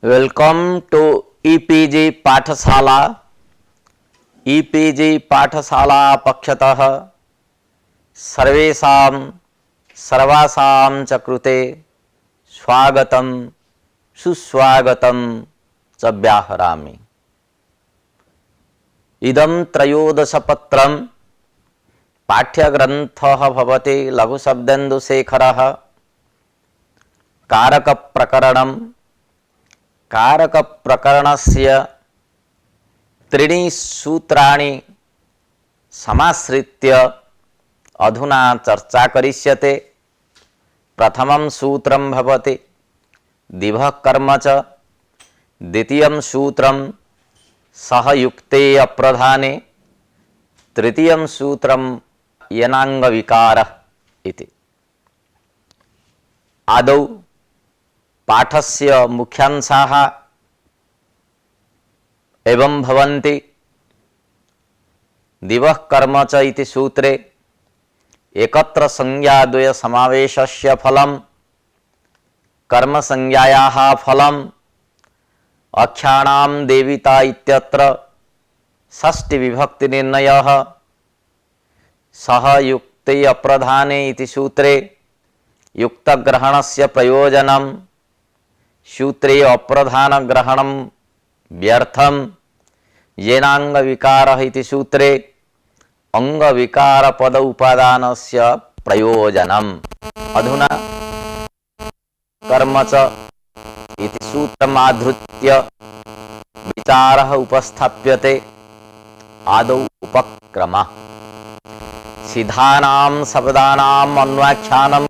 Welcome to e-PG पाठशाला। E-PG पाठशाला पक्षतः सर्वेषां सर्वासां च कृते स्वागतं सुस्वागतं च व्याहरामि। इदं त्रयोदशपत्रं पाठ्यग्रन्थः भवति लघुशब्देन्दुशेखरः। कारकप्रकरणं कारकप्रकरणस्य त्रीणि सूत्राणि समाश्रित्य अधुना चर्चा करिष्यते। प्रथमं सूत्रं भवति दिवः कर्म च, द्वितीयं सूत्रं सहयुक्ते अप्रधाने, तृतीयं सूत्रं यनाङ्गविकारः इति। आदौ पाठस्य मुख्यांशाः एवं भवन्ति। दिवः कर्म च इति सूत्रे एकत्र संज्ञाद्वय समावेशस्य फलं, कर्म संज्ञायाः फलं, अख्यानां देविता इत्यत्र षष्ठी विभक्ति निर्णयः, सहयुक्ते अप्रधाने इति सूत्रे युक्तग्रहणस्य प्रयोजनं, सूत्रे अप्रधान ग्रहणं व्यर्थं, येनाङ्गविकारः इति सूत्रे अंगविकारपद उपादानस्य प्रयोजनम्। अधुना कर्म च इति सूत्रमाधृत्य विचारः उपस्थाप्यते। आदौ उपक्रमः। सिद्धानां शब्दानाम् अन्वाख्यानं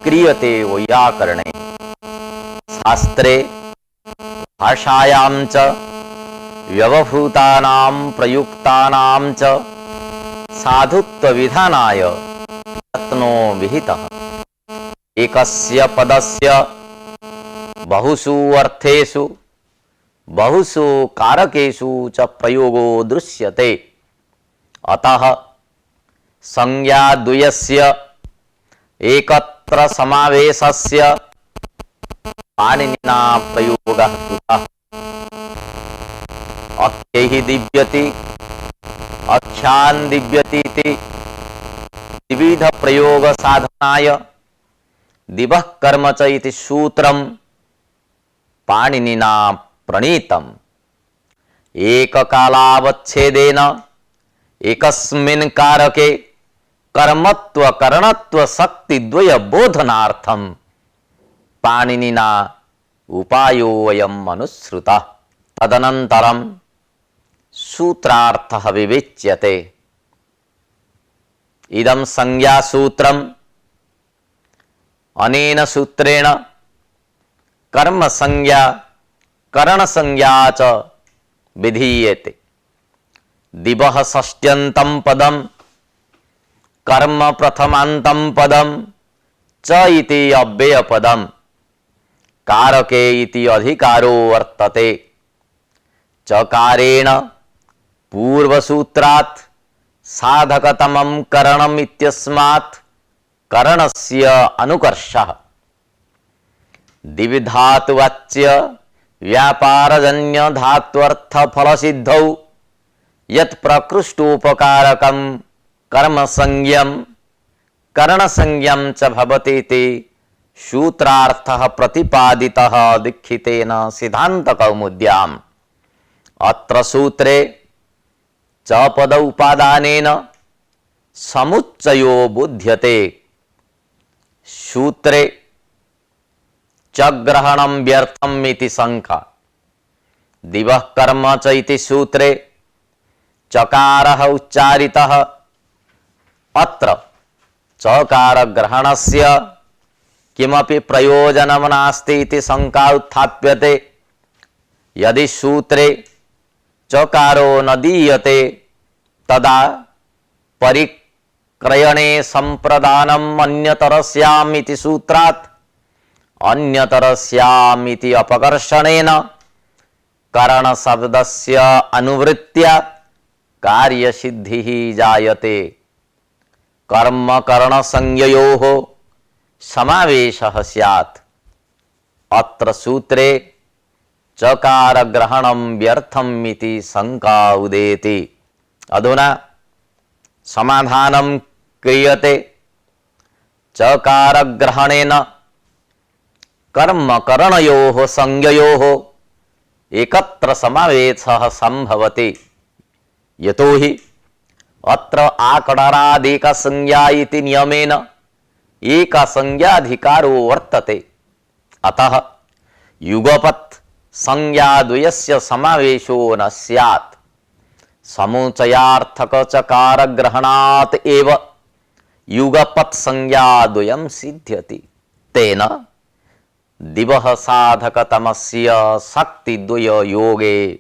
क्रियते वैयाकरणे, शास्त्रे भाषायां च व्यवभूतानां प्रयुक्तानां च साधुत्व विधानाय यत्नो विहितः। एकस्य पदस्य बहुषु अर्थेषु बहुषु कारकेषु च प्रयोगो दृश्यते। अतः संज्ञाद्वयस्य एकत्र समावेशस्य पाणिनिना प्रयोगः कृतः। अख्यैः दिव्यति अख्यान् दिव्यति इति विविध प्रयोग साधनाय दिवः कर्म च इति सूत्रं पाणिनिना प्रणीतम्। एककालावच्छेदेन एकस्मिन् कारके कर्मत्व करणत्व शक्तिद्वय बोधनार्थं पाणिनिना उपायोऽयम् अनुसृतः। तदनन्तरं सूत्रार्थः विवेच्यते। इदं संज्ञासूत्रम् अनेन सूत्रेण कर्म संज्ञा करण संज्ञा च विधीयते। दिवः षष्ट्यन्तं पदं, कर्म प्रथमान्तं पदं च इति अव्ययपदं, कारके इति अधिकारो वर्तते। चकारेण पूर्वसूत्रात् साधकतमं करणम् इत्यस्मात् करणस्य अनुकर्षः। द्विधातुवाच्य व्यापारजन्य धात्वर्थ फलसिद्धौ यत् प्रकृष्टोपकारकं कर्मसंज्ञं करणसंज्ञं च भवति इति सूत्रार्थः प्रतिपादितः दीक्षितेन सिद्धान्तकौमुद्याम्। अत्र सूत्रे च पद उपादानेन समुच्चयो बुध्यते। सूत्रे च ग्रहणं व्यर्थम् इति शंका। दिवः कर्म च इति सूत्रे चकारः उच्चारितः। अत्र चकार ग्रहणस्य किमपि प्रयोजनं नास्ति इति शंका उत्थाप्यते। यदि सूत्रे चकारो न दीयते तदा परिक्रयणे संप्रदानम् अन्यतरस्याम् इति सूत्रात् अन्यतरस्याम् इति अपकर्षणेन करण शब्दस्य अनुवृत्त्या कार्यसिद्धिः जायते। कर्म करण संज्ञयोः समावेशः स्यात्। अत्र सूत्रे चकार ग्रहणम व्यर्थम इति शंका उदेति। अधुना समाधानं क्रियते। चकार ग्रहणेन कर्म करणयोः संज्ञयोः एकत्र समावेशः संभवति। यतो हि अत्र आकड़रादेक संज्ञा इति नियमेन एक संज्ञाधिकारो वर्तते। अतः युगपत् संज्ञाद्वयस्य समावेशो न स्यात्। समुचयार्थक चकार ग्रहणात् एव युगपत् संज्ञाद्वयं सिद्ध्यति। तेन दिवः साधकतमस्य शक्तिद्वय योगे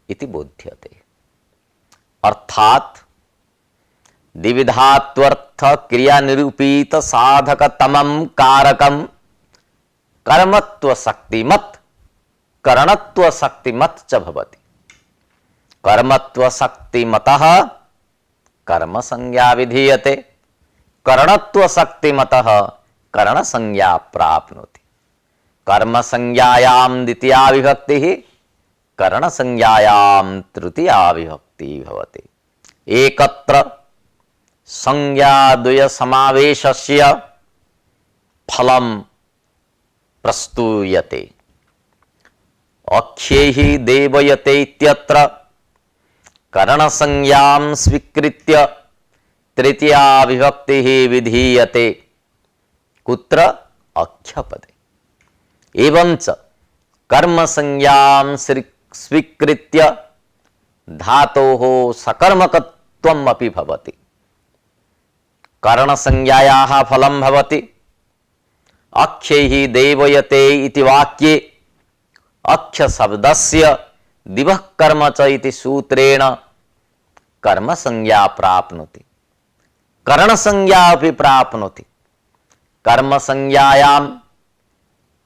इति बोध्यते। अर्थात द्विविधात्वर्थ क्रिया निरूपित साधकतमं कारकं कर्मत्व शक्तिमत् करणत्व शक्तिमत् च भवति। कर्मत्व शक्तिमतः कर्म संज्ञा विधीयते, करणत्व शक्तिमतः करण संज्ञा प्राप्नोति। कर्म संज्ञायां द्वितीया विभक्तिः, करण संज्ञायां तृतीया विभक्ति भवति। एकत्र संज्ञाद्वय समावेशस्य फलं प्रस्तूयते। अख्यैः देवयते इत्यत्र करण संज्ञां स्वीकृत्य तृतीया विभक्तिः विधीयते। कुत्र? अख्यपदे। एवंच कर्म संज्ञां स्वीकृत्य धातोः सकर्मकत्वम् अपि भवति। करण संज्ञायाः फलं भवति। अख्यैः देवयते इति वाक्ये अख्य शब्दस्य दिवः कर्म च इति सूत्रेण कर्म संज्ञा प्राप्नोति, करण संज्ञा अपि प्राप्नोति। कर्म संज्ञायां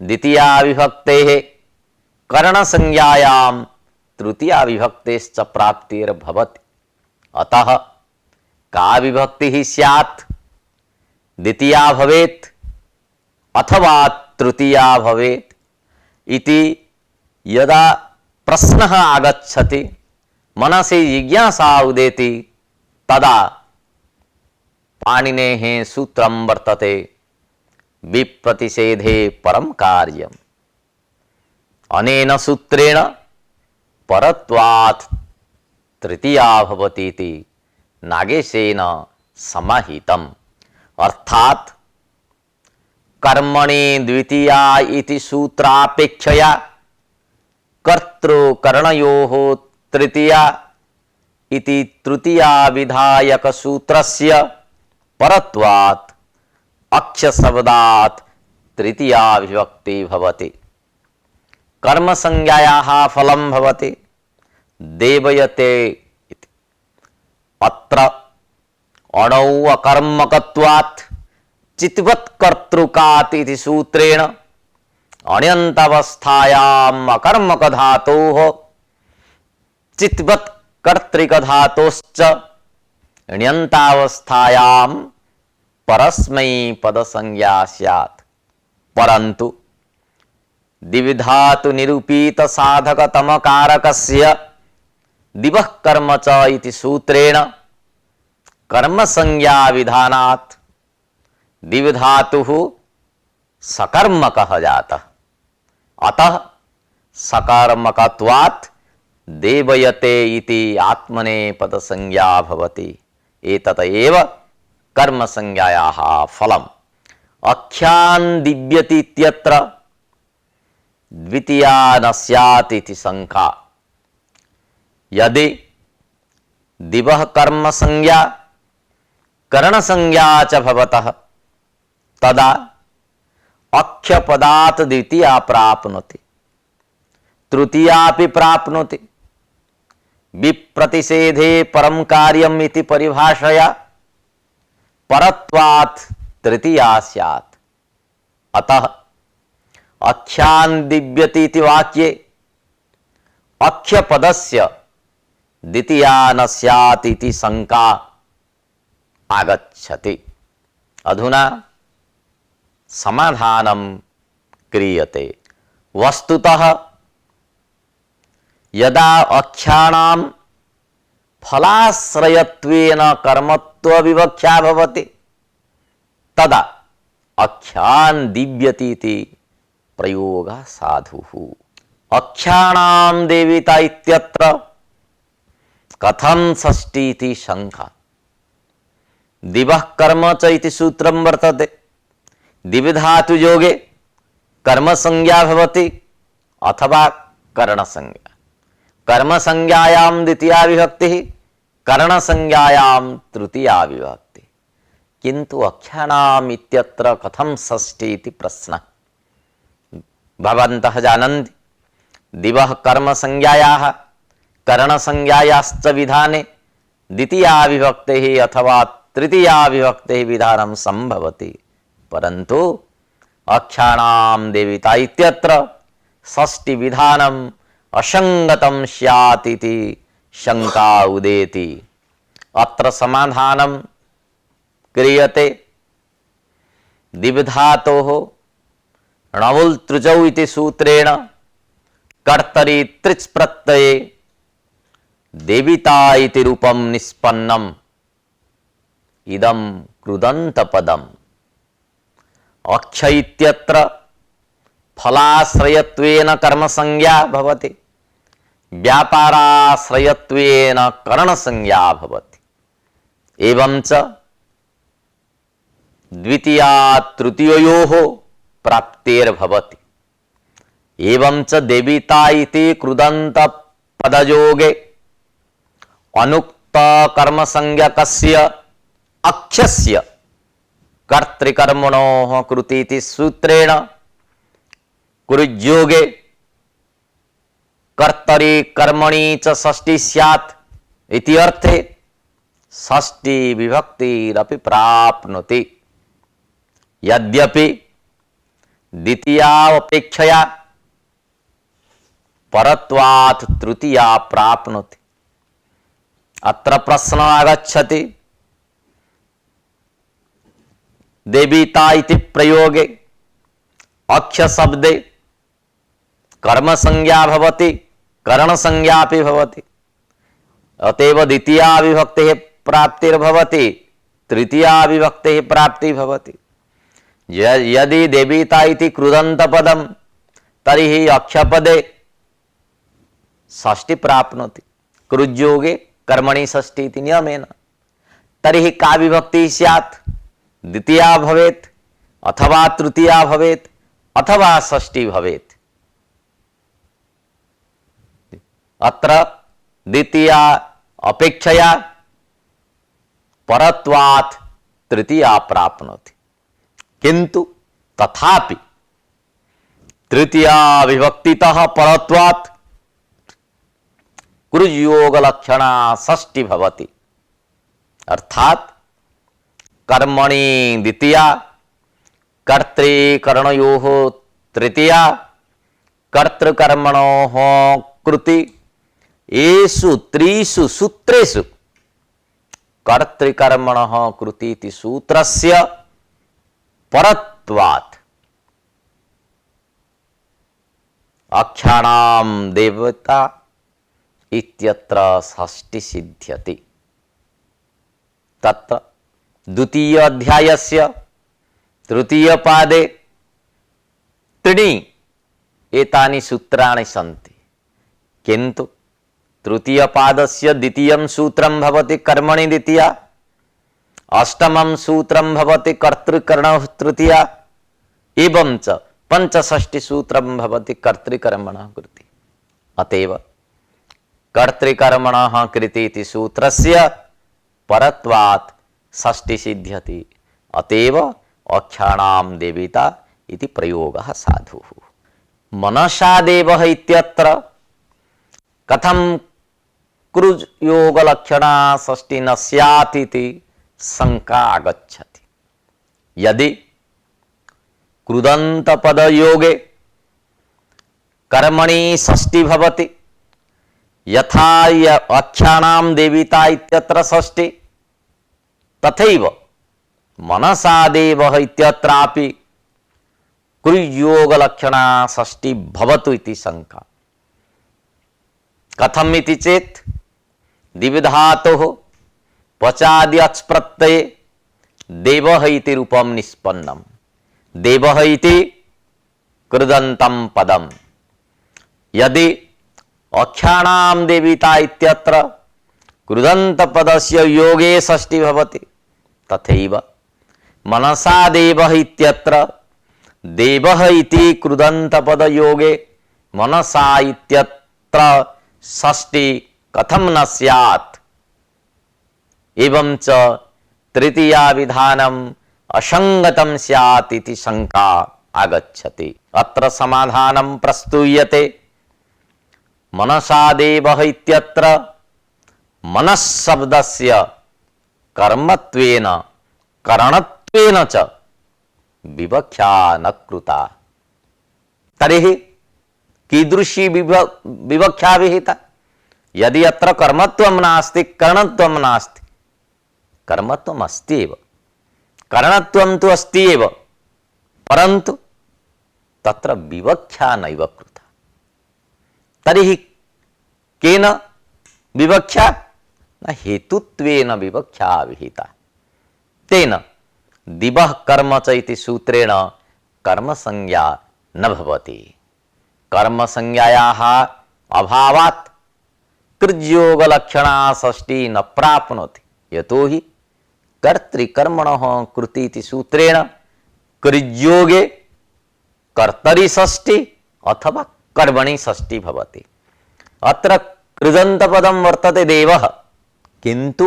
द्वितीया विभक्तेः, करण संज्ञायां तृतीया विभक्तेश्च प्राप्तिर्भवति। अतः का विभक्तिः स्यात्? द्वितीया भवेत् अथवा तृतीया भवेत् इति यदा प्रश्नः आगच्छति, मनसि जिज्ञासा उदेति, तदा पाणिनेः सूत्रं वर्तते विप्रतिषेधे परं कार्यम्। अनेन सूत्रेण परत्वात् तृतीया भवति इति नागेशेन समाहितम्। अर्थात् कर्मणि द्वितीया इति सूत्रापेक्षया कर्तृकरणयोः तृतीया इति तृतीया विधायक सूत्रस्य परत्वात् अक्ष शब्दात् तृतीया विभक्ति भवति। कर्म संज्ञायाः फलं भवति देवयते इति। अत्र अणौ अकर्मकत्वात् चित्वत् कर्तृकात् इति सूत्रेण अण्यन्तावस्थायाम् अकर्मक धातोः चित्वत् कर्तृक धातोश्च ण्यन्तावस्थायां परस्मै पद संज्ञा स्यात्। परन्तु द्विविधातु निरूपित साधकतम कारकस्य दिवः कर्म च इति सूत्रेण कर्म संज्ञा विधानात् द्विविधातुः सकर्मकः जातः। अतः सकर्मकत्वात् देवयते इति आत्मनेपद संज्ञा भवति। एतत एव कर्म संज्ञायाः फलम्। अख्यान् दिव्यति इत्यत्र द्वितीया न स्यात् इति शंका। यदि दिवः कर्म संज्ञा करण संज्ञा च भवतः तदा अख्य पदात् द्वितीया प्राप्नोति, तृतीयापि प्राप्नोति। विप्रतिषेधे परं कार्यम् इति परिभाषया परत्वात् तृतीया स्यात्। अतः अख्यान् दिव्यति इति वाक्ये अख्य पदस्य द्वितीया न स्यात् इति शंका आगच्छति। अधुना समाधानं क्रियते। वस्तुतः यदा अख्यानां फलाश्रयत्वेन कर्मत्व विवक्षा भवति तदा अख्यान दिव्यति इति प्रयोगः साधुः। अख्यानां देविता इत्यत्र कथं षष्ठी इति शंका। दिवः कर्म च इति सूत्रं वर्तते। दिविधातु योगे कर्म संज्ञा भवति अथवा कर्ण संज्ञा। कर्म संज्ञायां द्वितीया विभक्ति, कर्ण संज्ञायां तृतीया विभक्ति। किंतु अख्यानाम् इत्यत्र कथं षष्ठी इति प्रश्नः। भवन्तः जानन्ति दिवः कर्म संज्ञायाः कर्ण संज्ञायाश्च विधाने द्वितीया विभक्तिः अथवा तृतीया विभक्तिः विधानं संभवति, परन्तु अख्यानां देविता इत्यत्र षष्ठी विधानम् असंगतं स्यात् इति शंका उदेति। अत्र समाधानं क्रियते। दिविधातोः णवुल् तृचौ इति सूत्रेण कर्तरि त्रिच् प्रत्यये देविता इति रूपं निष्पन्नम् इदं कृदन्तपदम्। अक्ष इत्यत्र फलाश्रयत्वेन कर्म संज्ञा भवति, व्यापाराश्रयत्वेन कर्ण संज्ञा भवति। एवंच द्वितीया तृतीययोः प्राप्तिर्भवति। एवंच देविता इति कृदन्त पदयोगे अनुक्त कर्म संज्ञकस्य अक्षस्य कर्तृकर्मणोः कृति इति सूत्रेण कुरुज्योगे कर्तरि कर्मणि च षष्ठी स्यात् इति अर्थे षष्ठी विभक्तिरपि प्राप्नोति। यद्यपि द्वितीया अपेक्षया परत्वात् तृतीया प्राप्नोति। अत्र प्रश्न आगच्छति, देविता इति प्रयोगे अक्ष शब्दे कर्म संज्ञा भवति, कर्ण संज्ञापि भवति। अतएव द्वितीया विभक्तेः प्राप्तिर्भवति, तृतीया विभक्तेः प्राप्तिः भवति। यदि देविता इति कृदन्तपदं तर्हि अक्षपदे षष्ठी प्राप्नोति। कृज्योगे कर्मणि षष्ठी इति नियमेन। तर्हि का विभक्तिः स्यात्? द्वितीया भवेत् अथवा तृतीया भवेत् अथवा षष्ठी भवेत्। अत्र द्वितीया अपेक्षया परत्वात् तृतीया प्राप्नोति। किंतु तथापि तृतीया विभक्तितः परत्वात् कृज्योग लक्षणा षष्ठी भवति। अर्थात कर्मणि द्वितीया, कर्तृकर्णयोः तृतीया, कर्तृकर्मणोः कृति। येषु त्रिषु सूत्रेषु कर्तृकर्मणः कृति इति सूत्रस्य परत्वात् अख्यानां देवता इत्यत्र षष्ठी सिद्ध्यति। तत्र द्वितीय अध्यायस्य तृतीय पादे त्रीणि एतानि सूत्राणि सन्ति। किन्तु तृतीय पादस्य द्वितीयं सूत्रं भवति कर्मणि द्वितीया, अष्टमं सूत्रं भवति कर्तृकर्णः तृतीया, एवं च पंचषष्टि सूत्रं भवति कर्तृकर्मणः कृति। अतएव कर्तृकर्मणः कृति इति सूत्रस्य परत्वात् षष्ठी सिद्ध्यति। अतएव अख्यानां देविता इति प्रयोगः साधुः। मनसा देवः इत्यत्र कथं कृज्योगलक्षणा षष्ठी न स्यात् इति शंका आगच्छति। यदि कृदन्तपदयोगे कर्मणि षष्ठी भवति यथा अख्यानां देविता इत्यत्र षष्ठी, तथैव मनसा देवः इत्यत्रापि कृयोग लक्षणा षष्ठी भवतु इति शंका। कथम इति चेत द्विधातोः पचादि अच् प्रत्यये देवः इति रूपम निष्पन्नम। देवः इति कृदन्तं पदम। यदि अख्यानां देविता इत्यत्र कृदन्त पदस्य योगे षष्ठी भवति, तथैव मनसा देवः इत्यत्र देवः इति कृदन्त पद योगे मनसा इत्यत्र षष्ठी कथम न स्यात्। एवं च तृतीया विधानम असंगतम स्यात् इति शंका आगच्छति। अत्र समाधानं प्रस्तूयते। मनसा देवः इत्यत्र मनः शब्दस्य कर्मत्वेन करणत्वेन च विवक्षा न कृता। तर्हि कीदृशी विवक्षा विहिता? यदि अत्र कर्मत्वं नास्ति करणत्वं नास्ति, कर्मत्वम् अस्ति एव, करणत्वं तु अस्ति एव, परन्तु तत्र विवक्षा नैव कृता। तर्हि केन विवक्षा? न हेतुत्वेन विवक्षा विहिता। तेन दिवः कर्म च इति सूत्रेण कर्मसंज्ञा न भवति। कर्मसंज्ञायाः अभावात् कृज्योगलक्षणा षष्ठी न प्राप्नोति। यतोहि कर्तृकर्मणः कृति इति सूत्रेण कृज्योगे कर्तरि षष्ठी अथवा कर्मणि षष्ठी भवति। अत्र कृदन्तपदं वर्तते देवः, किन्तु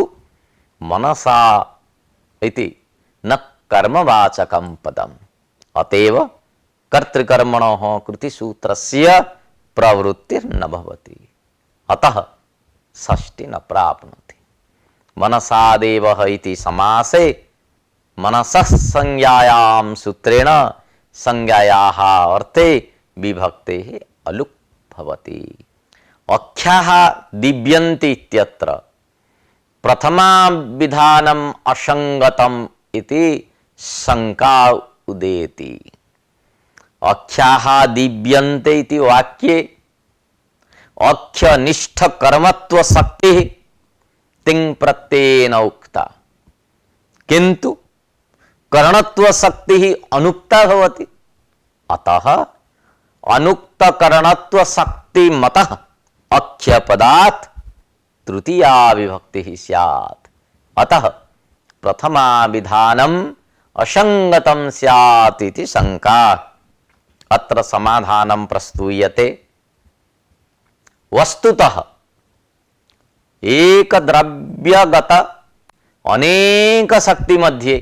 मनसा इति न कर्मवाचकं पदम्। अतएव कर्तृकर्मणः कृतिसूत्रस्य प्रवृत्तिर्न भवति। अतः षष्ठी न प्राप्नोति। मनसा देवः इति समासे मनसः संज्ञायां सूत्रेण संज्ञायाः अर्थे विभक्तेः अलुक् भवति। अख्याः दिव्यन्ति इत्यत्र प्रथमा विधानम् असंगतम् इति शंका उदेति। अख्याः दिव्यन्ते इति वाक्ये अख्यनिष्ठ कर्मत्व शक्तिः तिङ् प्रत्ययेन उक्ता, किन्तु करणत्व शक्तिः अनुक्ता भवति। अतः अनुक्त करणत्व शक्ति मतः अख्य पदात् तृतीया विभक्तिः स्यात्। अतः प्रथमा विधानम् असंगतं स्यात् इति शंका। अत्र समाधानं प्रस्तूयते। वस्तुतः एक द्रव्यगत अनेक शक्ति मध्ये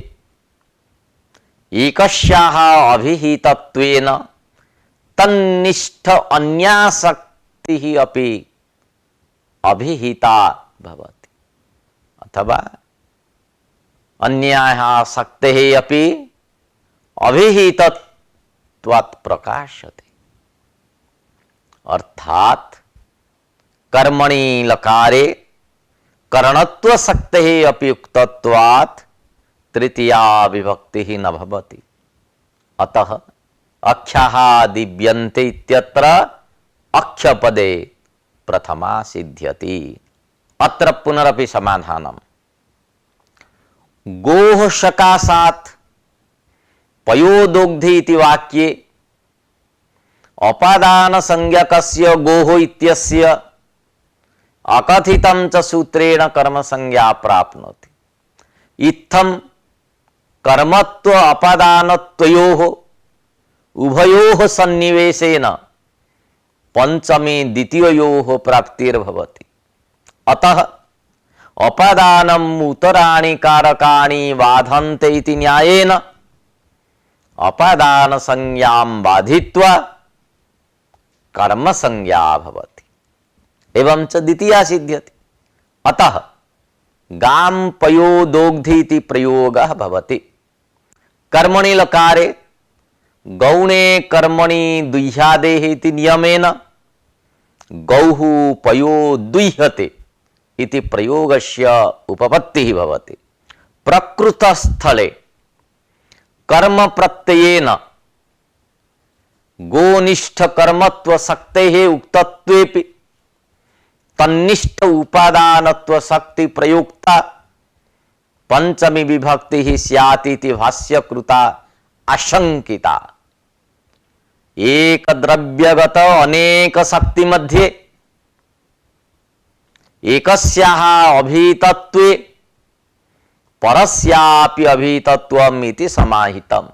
एकस्याः अभिहितत्वेन तन्निष्ठ अन्या शक्तिः अपि अभिहिता भवति, अथवा अन्याः शक्तेः अपि अभिहितत्वात् प्रकाशते। अर्थात् कर्मणि लकारे करणत्व शक्तेः अपि उक्तत्वात् तृतीया विभक्तिः न भवति। अतः अख्याः दिव्यन्ते इत्यत्र अख्यपदे प्रथमा सिद्ध्यति। अत्र पुनरपि समाधानम्। गोः सकाशात् पयोदोग्धि इति वाक्ये अपादान संज्ञकस्य गोः इत्यस्य अकथितं च सूत्रेण कर्म संज्ञा प्राप्नोति। इत्थं कर्मत्व अपादानत्वयोः उभयोः सन्निवेशेन पंचमी द्वितीययोः प्राप्तिर्भवति। अतः अपादानम् उत्तराणि कारकाणि बाधन्ते इति न्यायेन अपादान संज्ञां बाधित्वा कर्म संज्ञा भवति। एवं च द्वितीया सिद्ध्यति। अतः गां पयोदोग्धि इति प्रयोगः भवति। कर्मणि लकारे गौणे कर्मणि दुह्यादेः इति नियमेन गौः पयो दुह्यते इति प्रयोगस्य उपपत्तिः भवति। प्रकृतस्थले कर्म प्रत्ययेन गोनिष्ठ कर्मत्व शक्ते उक्तत्वेपि तन्निष्ठ उपादानत्व शक्ति प्रयुक्ता पंचमी विभक्ति ही स्यातीति भाष्यकृता आशंकिता। एक द्रव्यगत अनेक शक्ति मध्ये एकस्याः अभीतत्वे परस्यापि अभीतत्वम् इति समाहितम्।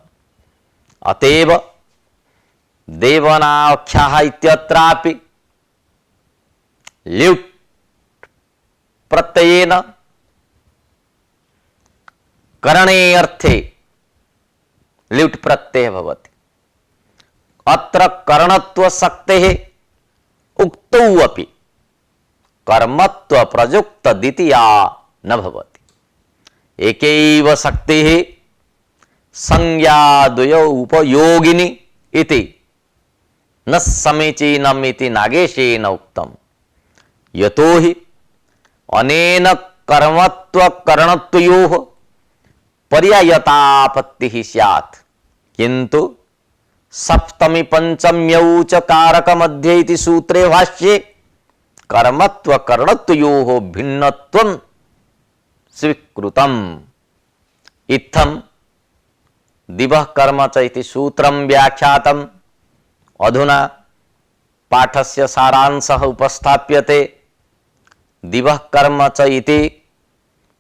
अतएव देवनाख्याः इत्यत्रापि ल्युट् प्रत्ययेन करणे अर्थे ल्युट् प्रत्यय भवति। अत्र करणत्व शक्तेः उक्तौ अपि कर्मत्व प्रयुक्त द्वितीया न भवति। एकैव शक्तिः संज्ञा द्वयो उपयोगिनी इति न समीचीनम् इति नागेशेन उक्तम्। यतो हि अनेन कर्मत्व करणत्वयोः पर्यायतापत्तिः स्यात्, किन्तु सप्तमी पंचम्यौ च कारक मध्ये इति सूत्रे भाष्ये कर्मत्व करणत्वयोः भिन्नत्वं स्वीकृतम्। इत्थं दिवः कर्म च इति सूत्रं व्याख्यातम्। अधुना पाठस्य सारांशः उपस्थाप्यते। दिवः कर्म च इति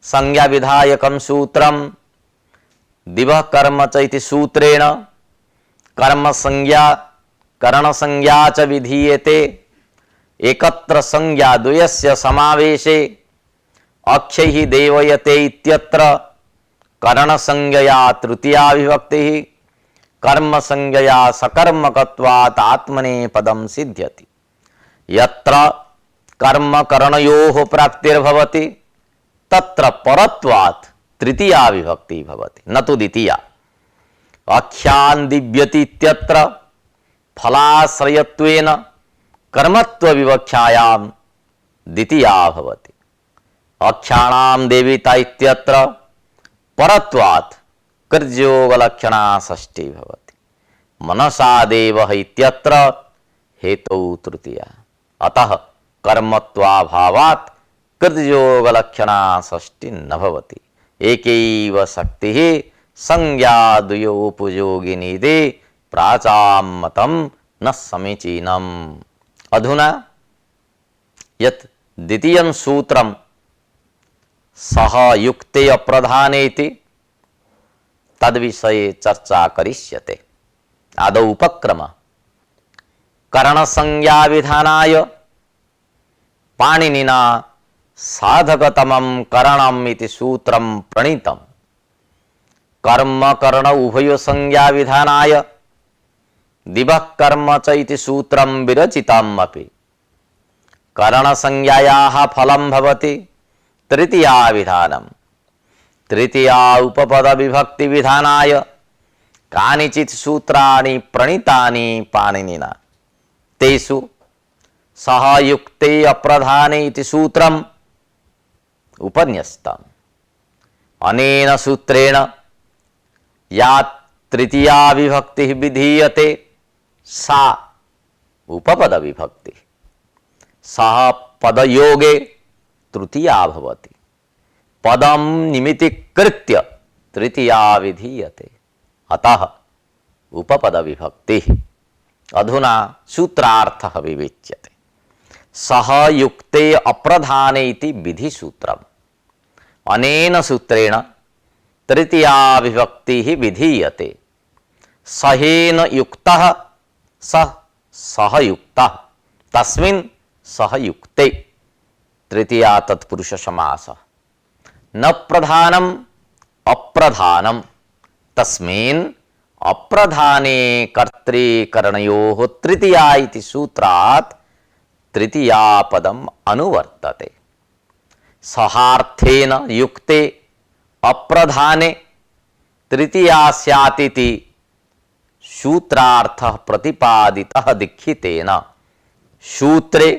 संज्ञा विधायकं सूत्रम्। दिवः कर्म च इति सूत्रेण कर्म संज्ञा करण संज्ञा च विधीयते। एकत्र संज्ञा द्वयस्य समावेशे अक्षैः देवयते इत्यत्र करण संज्ञया तृतीया विभक्तिः कर्म संज्ञया सकर्मकत्वात् आत्मनेपदं सिद्ध्यति। यत्र कर्म करणयोः प्राप्तिर्भवति तत्र परत्वात् तृतीया विभक्ति भवति, न तु द्वितीया। आख्यान दिव्यति इत्यत्र फलाश्रयत्वेन कर्मत्व विवक्षायां द्वितीया भवति। आख्यानां देविता इत्यत्र परत्वात् कृर्योगलक्षणा षष्ठी भवति। मनसा देवः इत्यत्र हेतौ तृतीया। अतः कर्मत्वाभावात् कृर्योगलक्षणा षष्ठी न भवति। एकैव शक्तिः संज्ञा द्वयोपयोगिनी दे प्राचामतं न समीचीनम्। अधुना यत् द्वितीयं सूत्रं सह युक्ते अप्रधानेति तद्विषये चर्चा करिष्यते। आदौ उपक्रम। करण संज्ञा विधानाय पाणिनिना साधकतमं करणम् इति सूत्रं प्रणीतम्। कर्म करण उभय संज्ञा विधानाय दिवः कर्म च इति सूत्रं विरचितम् अपि। करण संज्ञायाः फलं भवति तृतीया विधानम्। तृतीया उपपद विभक्ति विधानाय कानिचित् सूत्राणि प्रणीतानि पाणिनिना। तेषु सह युक्ते अप्रधाने इति सूत्रम् उपन्यस्तम्। अनेन सूत्रेण या तृतीया विभक्तिः विधीयते सा उपपद विभक्ति। सह पदयोगे तृतीया भवति। पदं निमित्तीकृत्य तृतीया विधीयते। अतः उपपद विभक्ति। अधुना सूत्रार्थः विवेच्यते। सह युक्ते अप्रधाने इति विधि सूत्रम्। अनेन सूत्रेण तृतीया विभक्तिः विधीयते। सहेन युक्तः सह युक्तः तस्मिन् सह युक्ते तृतीया तत्पुरुष समासः। न प्रधानम् अप्रधानम् तस्मिन् अप्रधाने कर्तृकरणयोः तृतीया इति सूत्रात् तृतीया पदम् अनुवर्तते। सहार्थेन युक्ते अप्रधाने तृतीया स्यातिति सूत्रार्थः प्रतिपादितः दीक्षितेन। सूत्रे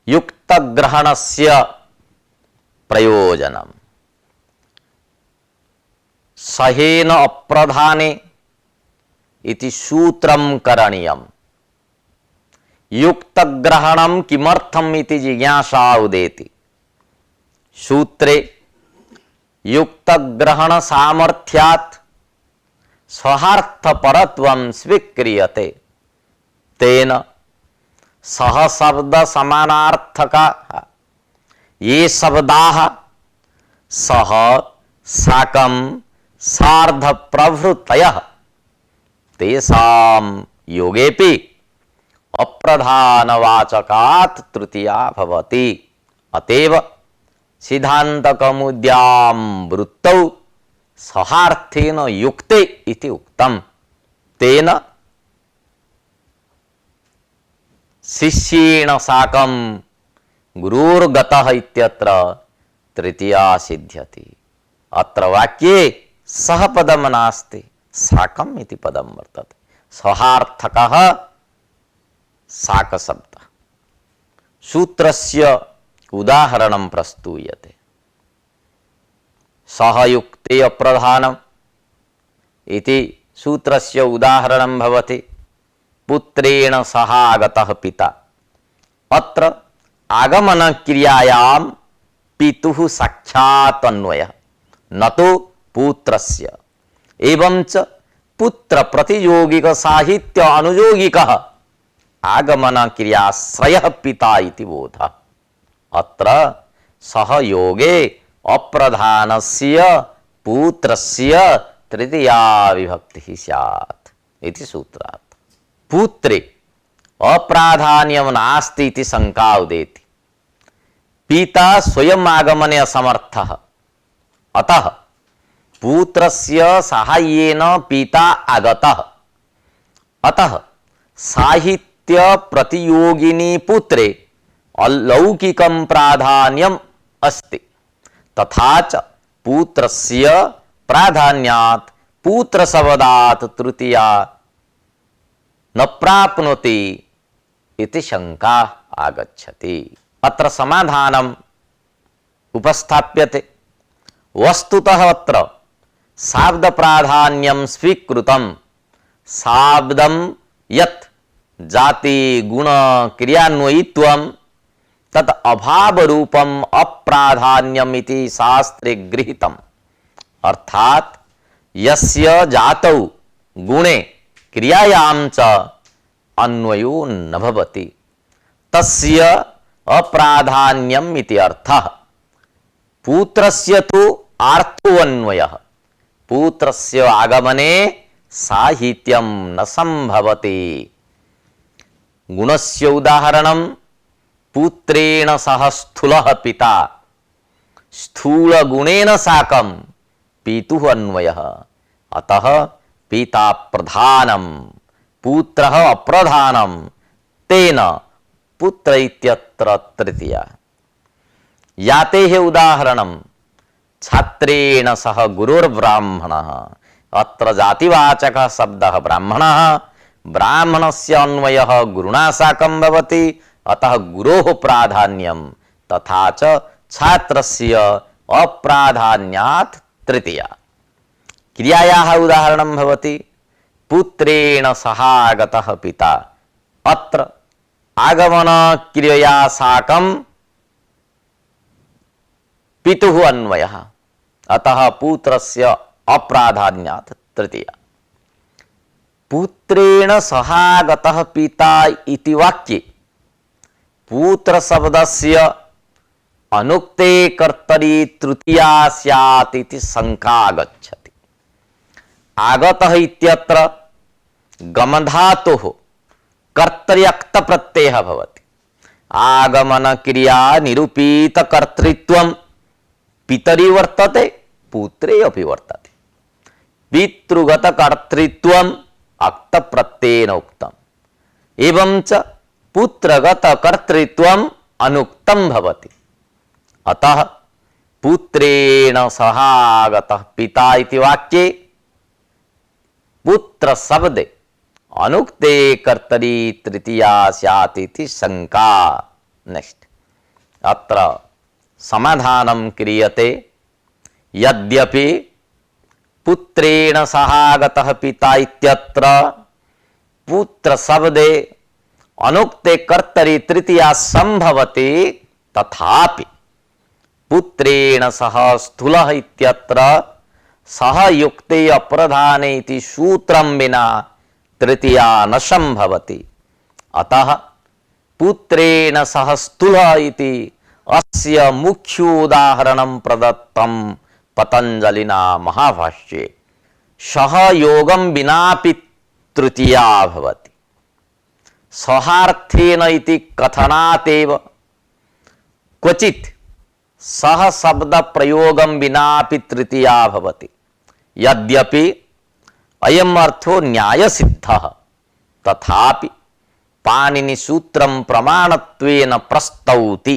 युक्तग्रहणस्य प्रयोजनम्। सहेन अप्रधाने इति सूत्रम करणीयम। युक्त ग्रहणम किमर्थम इति जिज्ञासा उदेति। सूत्रे युक्त ग्रहण सामर्थ्यात् स्वार्थ परत्वं स्वीक्रियते, तेन सह शब्द समानार्थका ये शब्दाः सह साकं सार्ध प्रभृतयः तेषां योगेपि अप्रधानवाचकात् तृतीया भवति। अतएव सिद्धान्तकौमुद्यां वृत्तौ सहार्थेन युक्ते इति उक्तम्। तेन शिष्येण साकं गुरुर्गतः इत्यत्र तृतीया सिद्ध्यति। अत्र वाक्ये सह पदं नास्ति, साकम् इति पदं वर्तते। सहार्थकः साक शब्द। सूत्रस्य उदाहरणं प्रस्तूयते। सहयुक्ते अप्रधानम् इति सूत्रस्य उदाहरणं भवति। पुत्रेण सह आगतः पिता। अत्र आगमन क्रियायां पितुः साक्षात् अन्वयः, न तो पुत्रस्य। एवंच पुत्र प्रतियोगिक साहित्य अनुयोगिकः आगमन क्रियाश्रयः पिता इति बोधः। अत्र सहयोगे अप्रधानस्य पुत्रस्य तृतीया विभक्तिः स्यात् इति सूत्रात्। पुत्रे अप्राधान्यं नास्ति इति शंका उदेति। पिता स्वयं आगमने असमर्थः, अतः पुत्रस्य साहाय्येन पिता आगतः। अतः साहित्य प्रतियोगिनी पुत्रे अलौकिकं प्राधान्यम् अस्ति। तथा च पुत्रस्य प्राधान्यात् पुत्रशब्दात् तृतीया न प्राप्नोति इति शंका आगच्छति। अत्र समाधानम् उपस्थाप्यते। वस्तुतः अत्र शाब्द प्राधान्यं स्वीकृतं। शाब्दं यत् जाति गुण क्रियान्वयित्वं तत् अभाव रूपम अप्राधान्यम इति शास्त्रे गृहीतम्। अर्थात यस्य जातौ गुणे क्रियायां च अन्वयो न भवति तस्य अप्राधान्यम इति अर्थः। पुत्रस्य तु आर्थो अन्वयः। पुत्रस्य आगमने साहित्यं न संभवति। गुणस्य उदाहरणं पुत्रेण सह स्थूलः पिता। स्थूल गुणेन साकं पितुः अन्वयः। अतः पिता प्रधानं पुत्रः अप्रधानं, तेन पुत्र इत्यत्र तृतीया। यातेः उदाहरणं छात्रेण सह गुरुर्ब्राह्मणः। अत्र जातिवाचकः शब्दः ब्राह्मणः। ब्राह्मणस्य अन्वयः गुरुणा साकं भवति, अतः गुरोः प्राधान्यं। तथा च छात्रस्य अप्राधान्यात् तृतीया। क्रियायाः उदाहरणं भवति पुत्रेण सहागतः पिता। अत्र आगमन क्रियया साकं पितुः अन्वयः, अतः पुत्रस्य अप्राधान्यात् तृतीया। पुत्रेण सहागतः पिता इति वाक्ये पुत्र शब्दस्य अनुक्ते कर्तरि तृतीया स्यात् इति शंका आगच्छति। आगतः इत्यत्र गमधातुः कर्तर्यक्त प्रत्ययः भवति। आगमन क्रिया निरूपित कर्तृत्वं पितरि वर्तते, पुत्रे अपि वर्तते। पितृगत कर्तृत्वं अक्त प्रत्ययेन उक्तम्। एवं च पुत्रगत कर्तृत्वम् अनुक्तं भवति। अतः पुत्रेण सहागतः पिता इति वाक्ये पुत्र शब्दे अनुक्ते कर्तरि तृतीया स्यात् इति शंका। नेक्स्ट अत्र समाधानं क्रियते। यद्यपि पुत्रेण सहागतः पिता इत्यत्र पुत्र शब्दे अनुक्ते कर्तरि तृतीया संभवति, तथापि पुत्रेण सह स्थूलः इत्यत्र सह युक्ते अप्रधाने इति सूत्रं विना तृतीया न संभवति। अतः पुत्रेण सह स्थूलः इति अस्य मुख्योदाहरणं प्रदत्तं पतंजलिना महाभाष्ये। सहयोगं विनापि तृतीया भवति। सहार्थेन इति कथनातेव क्वचित् सह शब्द प्रयोगं विनापि तृतीया भवति। यद्यपि अयम् अर्थो न्यायसिद्धः, तथापि पाणिनि सूत्रं प्रमाणत्वेन प्रस्तौति।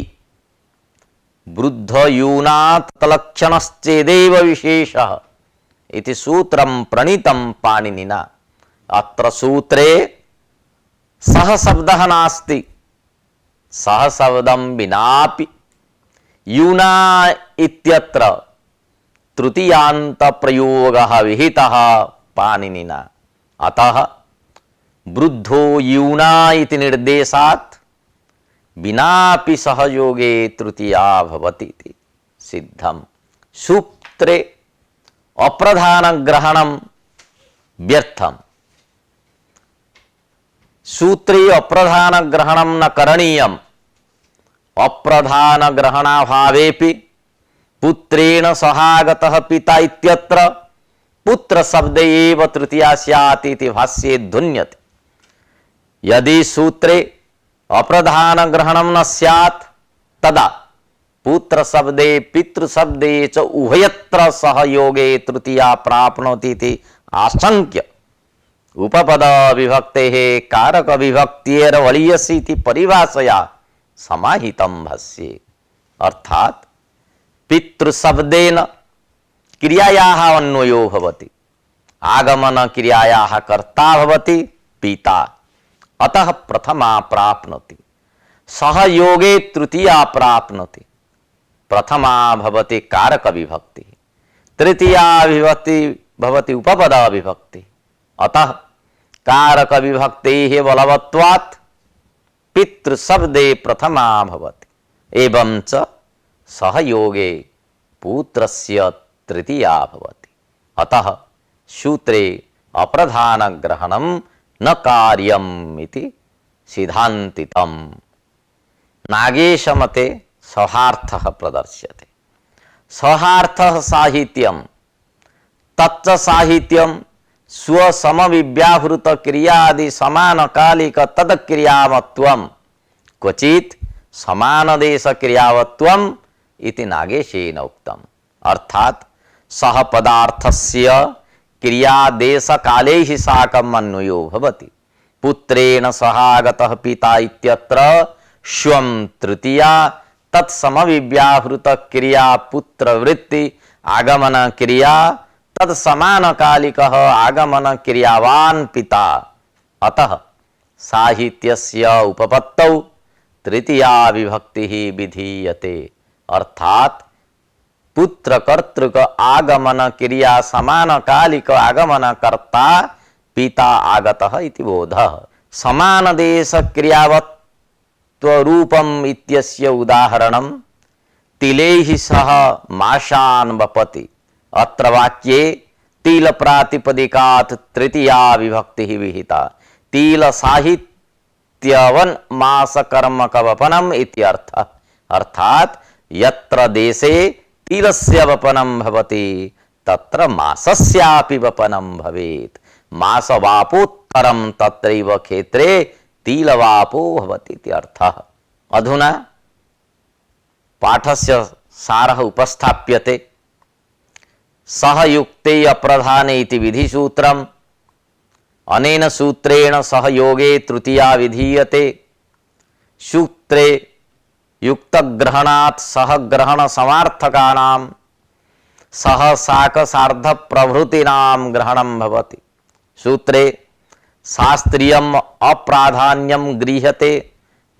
वृद्धयूनात् तलक्षणश्चेदेव विशेषः इति सूत्रं प्रणीतं पाणिनिना। अत्र सूत्रे सह शब्दः नास्ति। सह शब्दं विनापि यूना इत्यत्र तृतीयान्त प्रयोगः विहितः पाणिनिना। अतः वृद्धो यूना इति निर्देशात् विनापि सहयोगे तृतीया भवति इति सिद्धम्। सूत्रे अप्रधान ग्रहणं व्यर्थम्। सूत्रे अप्रधान ग्रहणं न करणीयम्। अप्रधान ग्रहणाभावेपि पुत्रेण सहागतः पिता इत्यत्र पुत्र शब्द एव तृतीया स्यात् इति भाष्ये ध्वन्यते। यदि सूत्रे अप्रधान ग्रहणं न स्यात् तदा पुत्र शब्दे पितृ शब्दे च उभयत्र सहयोगे तृतीया प्राप्नोति इति आशंक्य उपपद विभक्तेः कारक विभक्तेर वलीयसी इति परिभाषया समाहितं भाष्ये। अर्थात पितृ शब्देन क्रियायाः अन्वयो भवति। आगमन क्रियायाः कर्ता भवति पिता। अतः प्रथमा प्राप्नोति। सहयोगे तृतीया प्राप्नोति। प्रथमा भवति कारक विभक्ति, तृतीया विभक्ति भवति उपपद विभक्ति। अतः कारक विभक्तेः बलवत्वात् पितृ शब्दे प्रथमा भवति। एवं च सहयोगे पुत्रस्य तृतीया भवति। अतः सूत्रे अप्रधान ग्रहणं न कार्यम् इति सिद्धान्तितम्। नागेश मते सहार्थः प्रदर्श्यते। सहार्थः साहित्यं तच्च साहित्यं स्वसमविव्याहृत क्रियादि समानकालिक तदक्रियावत्वं क्वचित् समानदेश क्रियावत्वम् इति नागेशेन उक्तम्। अर्थात सह पदार्थस्य क्रियादेश काले हि साकम् अन्वयो भवति। पुत्रेण सहागतः पिता इत्यत्र स्वं तृतीया तत्समविव्याहृत क्रिया पुत्र वृत्ति आगमन क्रिया तत्समानकालिकः आगमन क्रियावान् पिता। अतः साहित्यस्य उपपत्तौ तृतीया विभक्तिः विधीयते। अर्थात पुत्र कर्तृक आगमन क्रिया समानकालिक आगमन कर्ता पिता आगतः इति बोधः। समान देश क्रियावत्व रूपम् इत्यस्य उदाहरणं तिलैः सह माशान् वपति। अत्र वाक्ये तिल प्रातिपदिकात् तृतीया विभक्तिः विहिता। तिल साहित्यवन मास कर्मक वपनम् इत्यर्थः। अर्थात यत्र देशे तिलस्य वपनं भवति तत्र मासस्यापि वपनं भवेत्। मासवापोत्तरं तत्रैव क्षेत्रे तिलवापो भवति इति अर्थः। अधुना पाठस्य सारः उपस्थाप्यते। सहयुक्ते अप्रधाने इति विधिसूत्रम्। अनेन सूत्रेण सहयोगे तृतीया विधीयते। सूत्रे युक्तग्रहणात् सहग्रहण समार्थकानां सह साक सार्ध प्रभृतीनां ग्रहणं भवति। सूत्रे शास्त्रीयम् अप्राधान्यं गृह्यते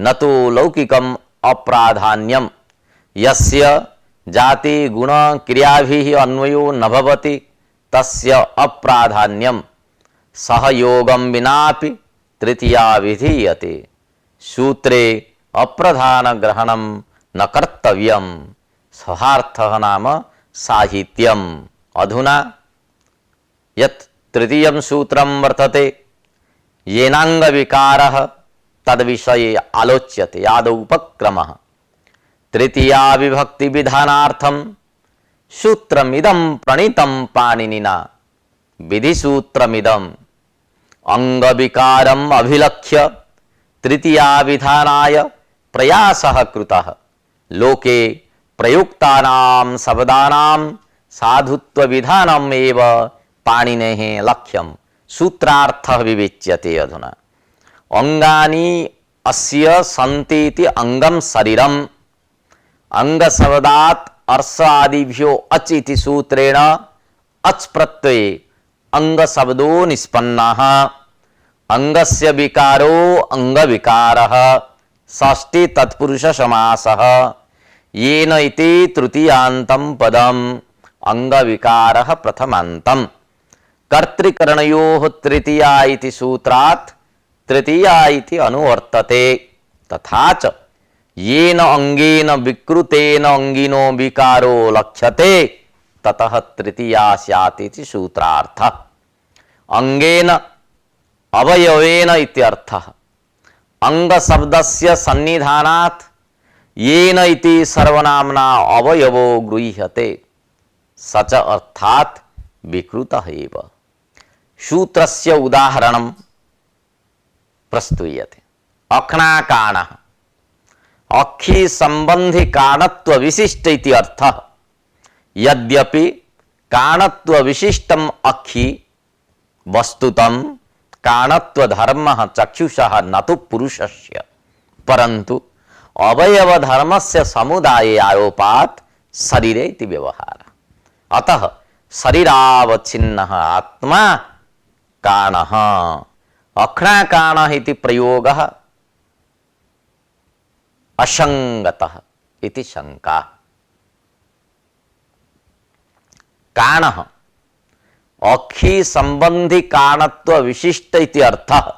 न तो लौकिकम् अप्राधान्यम्। यस्य जाति गुण क्रियाभिः अन्वयो न भवति तस्य अप्राधान्यम सहयोगम विनापि तृतीया विधीयते। सूत्रे अप्रधान ग्रहणम न कर्तव्यम सहार्थः नाम साहित्यम। अधुना यत् तृतीयं सूत्रं वर्तते येनांग विकारः तद्विषये आलोच्यते। आदौ उपक्रमः तृतीया विभक्ति विधानार्थं सूत्रमिदं प्रणीतं पाणिनिना। विधिसूत्रमिदं अंग विकारम् अभिलक्ष्य तृतीया विधानाय प्रयासः कृतः। लोके प्रयुक्तानां शब्दानां साधुत्व विधानम् एव पाणिनेः लक्ष्यं सूत्रार्थः विवेच्यते। अधुना अंगानि अस्य सन्ति इति अंगम शरीरम अंग शब्दात् अर्ष आदिभ्यो अच इति सूत्रेण अच प्रत्यये अंग शब्दो निष्पन्नः। अंगस्य विकारो अंग विकारः षष्ठी तत्पुरुष समासः। येन इति तृतीयान्तं पदम् अंग विकारः प्रथमान्तं। कर्तृकरणयोः तृतीया इति सूत्रात् तृतीया इति अनुवर्तते। तथा च येन अंगेन विकृतेन अंगिनो विकारो लक्ष्यते ततः तृतीया स्यात् इति सूत्रार्थः। अंगेन अवयवेन इत्यर्थः। अंग शब्दस्य सन्निधानात् येन इति सर्वनाम्ना अवयवो गृह्यते स च अर्थात् विकृतः एव। सूत्रस्य उदाहरणं प्रस्तूयते। अख्नाकाणः अक्षी संबंधी काणत्व विशिष्ट इति अर्थः। यद्यपि काणत्व विशिष्टम अक्षी वस्तुतम काणत्व धर्मः चक्षुषः न तो पुरुषस्य परंतु अवयव धर्मस्य समुदाये आरोपात् शरीरे इति व्यवहारः। अतः शरीरावच्छिन्नः आत्मा काणः। अख्नाकाणः इति प्रयोगः असंगतः इति शंका। काणः अक्षी संबंधी काणत्व विशिष्ट इति अर्थः।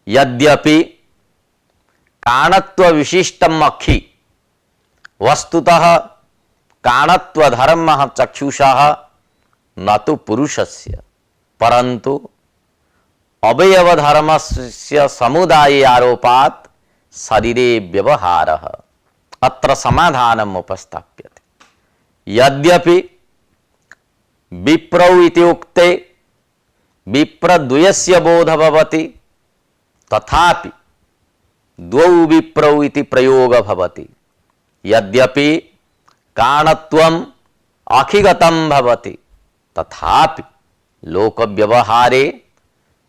यद्यपि काणत्व विशिष्टम अक्षी वस्तुतः काणत्व धर्मः चक्षुषः न तो पुरुषस्य परंतु अवयव धर्मस्य समुदाये आरोपात् शरीरे व्यवहारः। अत्र समाधानम् उपस्थाप्यते। यद्यपि विप्रौ इति उक्ते विप्रद्वयस्य बोधः भवति तथापि द्वौ विप्रौ इति प्रयोगः भवति। यद्यपि काणत्वम् अखिगतं भवति तथापि लोकव्यवहारे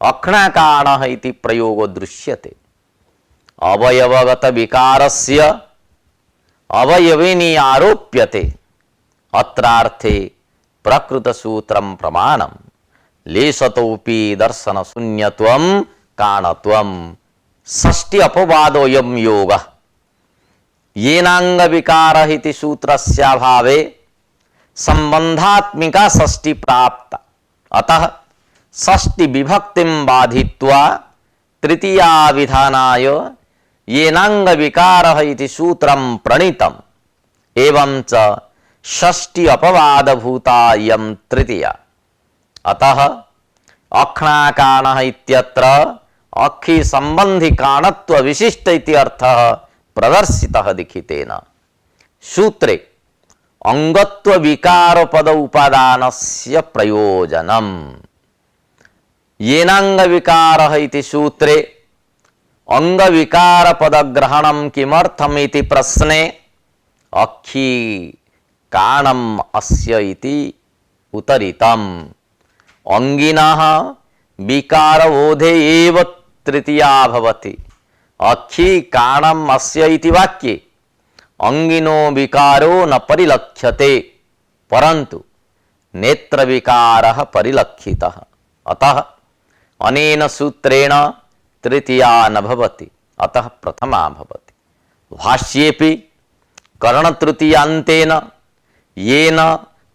अख्नाकाणः इति प्रयोगो दृश्यते। अवयवगत विकारस्य अवयवेनि आरोप्यते। अत्रार्थे प्रकृत सूत्रम प्रमाणम लेशतोपि दर्शन शून्यत्वं काणत्वं षष्ठी अपवादोऽयं योगः। येनांग विकारः इति सूत्रस्याभावे संबंधात्मिका षष्ठी प्राप्ता। अतः षष्ठी विभक्तिं बाधित्वा तृतीया विधानाय येनांग विकारः इति सूत्रं प्रणीतम्। एवं च षष्ठी अपवादभूता इयं तृतीया। अतः अख्नाकाणः इत्यत्र अक्षी संबंधी काणत्व विशिष्ट इति अर्थः प्रदर्शितः लिखितेन। सूत्रे अंगत्व विकार पद उपादानस्य प्रयोजनम्। येनांग विकारः इति सूत्रे अंग विकार पद ग्रहणं किमर्थम् इति प्रश्ने अक्षी काणम् अस्य इति उत्तरितम्। अंगिनः विकारबोधे एव तृतीया भवति। अक्षी काणम् अस्य इति वाक्ये अंगिनो विकारो न परिलक्ष्यते परंतु नेत्र विकारः परिलक्षितः। अतः अनेन सूत्रेण तृतीया न भवति अतः प्रथमा भवति। भाष्येपि करणतृतीयान्तेन येन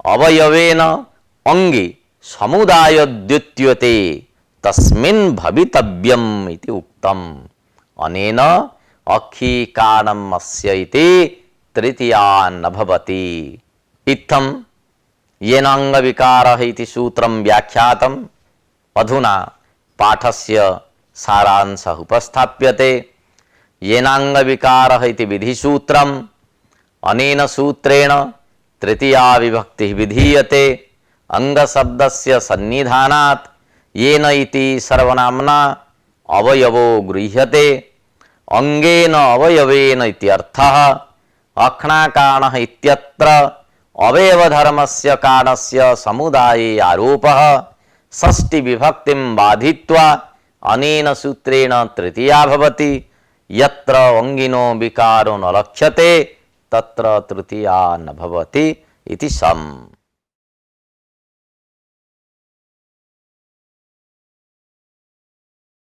अवयवेन अंगी समुदाय द्वितीयते तस्मिन् भवितव्यम् इति उक्तम्। अनेन अखी कारणम् अस्य इति तृतीया न भवति। इत्थं येनांग विकारः इति सूत्रं व्याख्यातम्। अधुना पाठस्य सारांशः उपस्थाप्यते। येनांग विकारः इति विधिसूत्रम्। अनेन सूत्रेण तृतीया विभक्तिः विधीयते अंग शब्दस्य सन्निधानात् येन इति सर्वनाम्ना अवयवो गृह्यते। अंगेन अवयवेन इत्यर्थः। अक्ष्णाकाणः इत्यत्र अवयवधर्मस्य कारणस्य समुदाये आरोपः षष्ठी विभक्तिं बाधित्वा अनेन सूत्रेण तृतीया भवति। यत्र अंगिनो विकारो न लक्ष्यते तत्र तृतीया न भवति इति सम्।